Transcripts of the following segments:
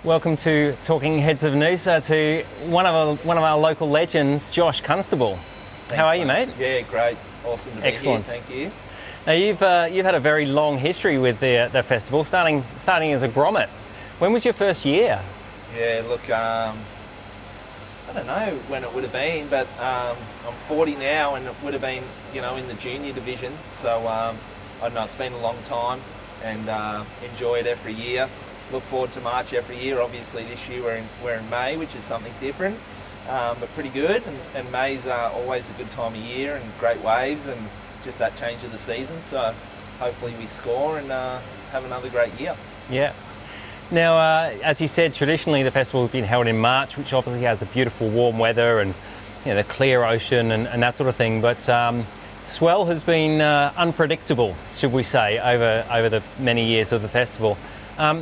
Welcome to Talking Heads of Noosa, to one of our local legends, Josh Constable. Thanks, how are you, mate? Yeah, great. Awesome to be Excellent. here. Thank you. Now you've had a very long history with the festival, starting as a grommet. When was your first year? Yeah, look, I don't know when it would have been, but I'm 40 now, and it would have been, in the junior division. So I don't know. It's been a long time, and enjoy it every year. Look forward to March every year. Obviously, this year we're in May, which is something different, but pretty good. And May's always a good time of year, and great waves, and just that change of the season. So hopefully we score and have another great year. Yeah. Now, as you said, traditionally the festival has been held in March, which obviously has the beautiful warm weather and the clear ocean and that sort of thing. But swell has been unpredictable, should we say, over the many years of the festival.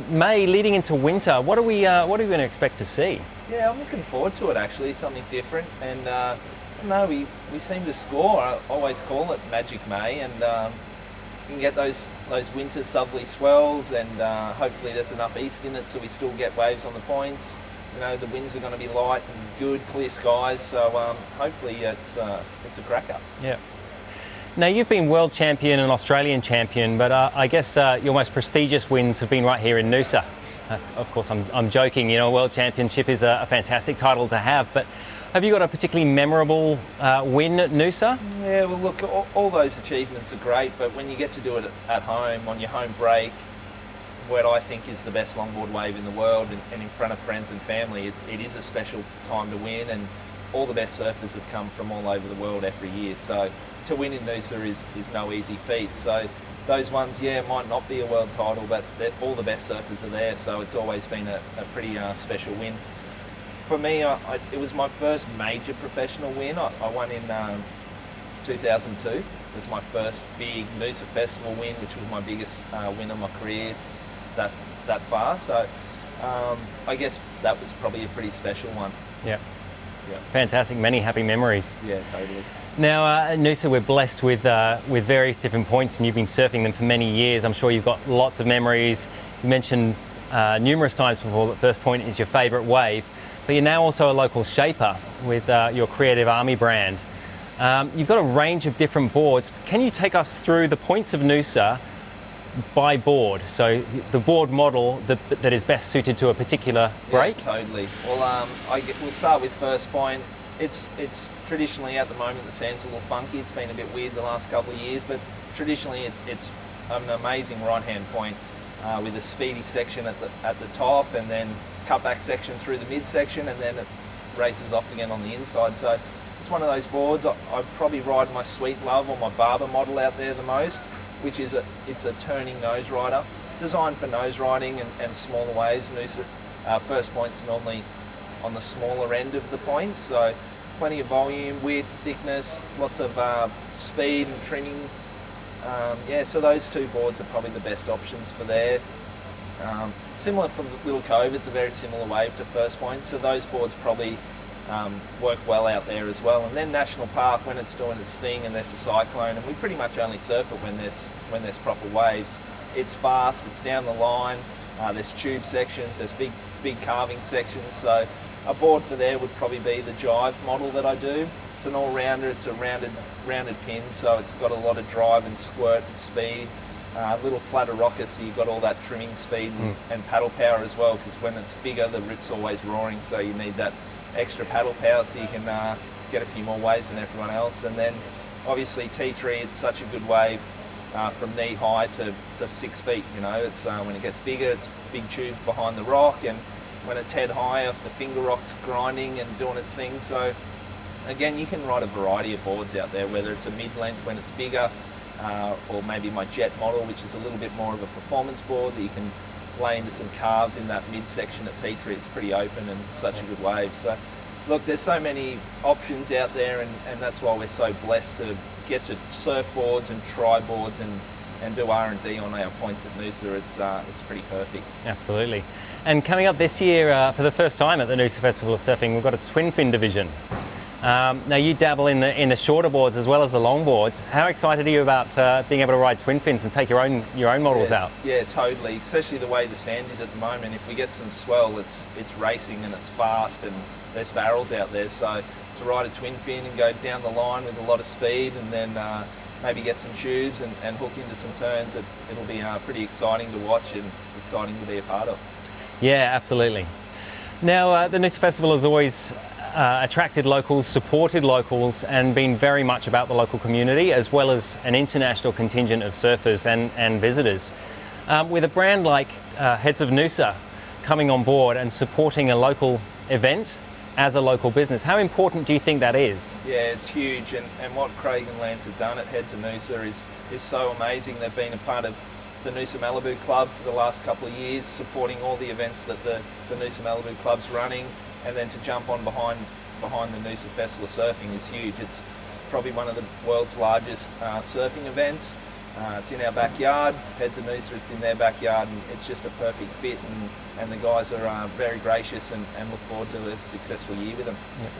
May leading into winter, what are we going to expect to see? Yeah, I'm looking forward to it actually, something different. And I don't know, we seem to score. I always call it Magic May, and you can get those winter southerly swells, and hopefully there's enough east in it so we still get waves on the points. The winds are going to be light and good, clear skies, so hopefully it's a cracker. Yeah. Now you've been world champion and Australian champion, but I guess your most prestigious wins have been right here in Noosa. Of course, I'm joking. A world championship is a fantastic title to have, but have you got a particularly memorable win at Noosa? Yeah, well look, all those achievements are great, but when you get to do it at home, on your home break, what I think is the best longboard wave in the world, and in front of friends and family, it is a special time to win, and all the best surfers have come from all over the world every year. So to win in Noosa is no easy feat. So those ones, might not be a world title, but all the best surfers are there, so it's always been a pretty special win. For me, it was my first major professional win. I won in 2002. It was my first big Noosa Festival win, which was my biggest win of my career that far. So I guess that was probably a pretty special one. Yeah. Fantastic. Many happy memories. Yeah, totally. Now, at Noosa, we're blessed with various different points, and you've been surfing them for many years. I'm sure you've got lots of memories. You mentioned numerous times before that First Point is your favourite wave. But you're now also a local shaper with your Creative Army brand. You've got a range of different boards. Can you take us through the points of Noosa by board? So the board model that is best suited to a particular break? Yeah, totally. Well, we'll start with First Point. It's traditionally, at the moment, the sand's a little funky. It's been a bit weird the last couple of years, but traditionally it's an amazing right-hand point with a speedy section at the top, and then cutback section through the midsection, and then it races off again on the inside. So it's one of those boards. I probably ride my Sweet Love or my Barber model out there the most, which is it's a turning nose rider, designed for nose riding and smaller waves. First Point's normally on the smaller end of the points, so plenty of volume, width, thickness, lots of speed and trimming. So those two boards are probably the best options for there. Similar for the Little Cove, it's a very similar wave to First Point, so those boards probably work well out there as well. And then National Park, when it's doing its thing and there's a cyclone, and we pretty much only surf it when there's proper waves. It's fast, it's down the line, there's tube sections, there's big carving sections, so a board for there would probably be the Jive model that I do. It's an all-rounder, it's a rounded pin, so it's got a lot of drive and squirt and speed. A little flatter rocker, so you've got all that trimming speed and paddle power as well, because when it's bigger, the rip's always roaring, so you need that extra paddle power so you can get a few more waves than everyone else. And then obviously tea tree, it's such a good wave from knee high to 6 feet. It's when it gets bigger, it's big tube behind the rock, and when it's head higher, the finger rock's grinding and doing its thing. So again, you can ride a variety of boards out there, whether it's a mid-length when it's bigger, or maybe my Jet model, which is a little bit more of a performance board that you can lay into some carves in that midsection at tea tree. It's pretty open and such a good wave. So look, there's so many options out there, and that's why we're so blessed to get to surf boards and try boards and do R&D on our points at Noosa. It's pretty perfect. Absolutely. And coming up this year, for the first time at the Noosa Festival of Surfing, we've got a twin fin division. Now you dabble in the shorter boards as well as the long boards. How excited are you about being able to ride twin fins and take your own models out? Yeah, totally. Especially the way the sand is at the moment. If we get some swell, it's racing and it's fast, and there's barrels out there. So to ride a twin fin and go down the line with a lot of speed, and then maybe get some tubes and hook into some turns, it'll be pretty exciting to watch and exciting to be a part of. Yeah, absolutely. Now the Noosa Festival has always attracted locals, supported locals, and been very much about the local community, as well as an international contingent of surfers and visitors. With a brand like Heads of Noosa coming on board and supporting a local event as a local business, how important do you think that is? Yeah, it's huge, and what Craig and Lance have done at Heads of Noosa is so amazing. They've been a part of the Noosa Malibu Club for the last couple of years, supporting all the events that the Noosa Malibu Club's running, and then to jump on behind the Noosa Festival of Surfing is huge. It's probably one of the world's largest surfing events. It's in our backyard. Heads of Noosa, it's in their backyard, and it's just a perfect fit, and the guys are very gracious and look forward to a successful year with them. Yep.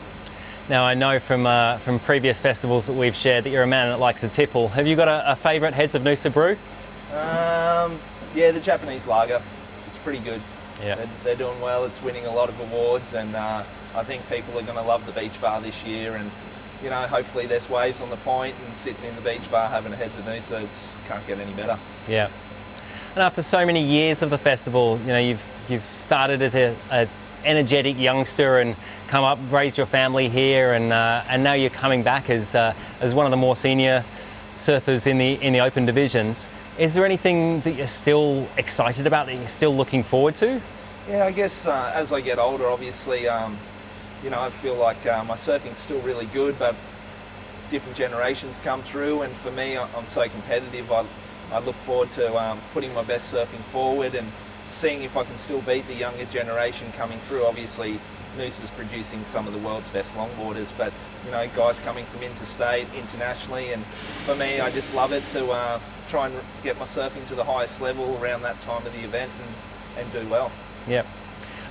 Now I know from previous festivals that we've shared that you're a man that likes a tipple. Have you got a favourite Heads of Noosa brew? Yeah, the Japanese lager. It's pretty good. Yeah. They're doing well. It's winning a lot of awards, and I think people are going to love the beach bar this year. And you know, hopefully there's waves on the point, and sitting in the beach bar having a Heads of Noosa, can't get any better. Yeah. And after so many years of the festival, you know, you've started as a energetic youngster and come up, raised your family here, and now you're coming back as one of the more senior surfers in the open divisions. Is there anything that you're still excited about, that you're still looking forward to? Yeah, I guess as I get older, obviously, you know, I feel like my surfing's still really good, but different generations come through, and for me, I'm so competitive. I look forward to putting my best surfing forward and seeing if I can still beat the younger generation coming through. Obviously, Noosa's producing some of the world's best longboarders, but you know, guys coming from interstate, internationally, and for me, I just love it to try and get my surfing to the highest level around that time of the event and do well. Yep.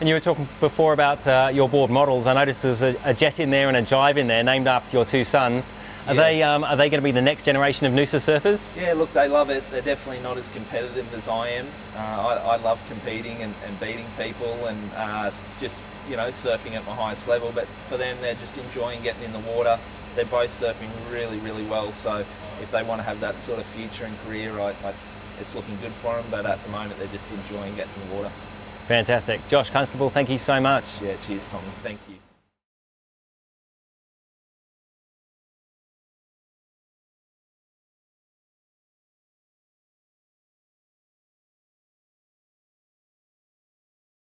And you were talking before about your board models. I noticed there's a jet in there and a jive in there, named after your two sons. Are they going to be the next generation of Noosa surfers? Yeah, look, they love it. They're definitely not as competitive as I am. I love competing and beating people and just, you know, surfing at my highest level. But for them, they're just enjoying getting in the water. They're both surfing really, really well. So if they want to have that sort of future and career, it's looking good for them. But at the moment, they're just enjoying getting in the water. Fantastic. Josh Constable, thank you so much. Yeah, cheers, Tommy. Thank you.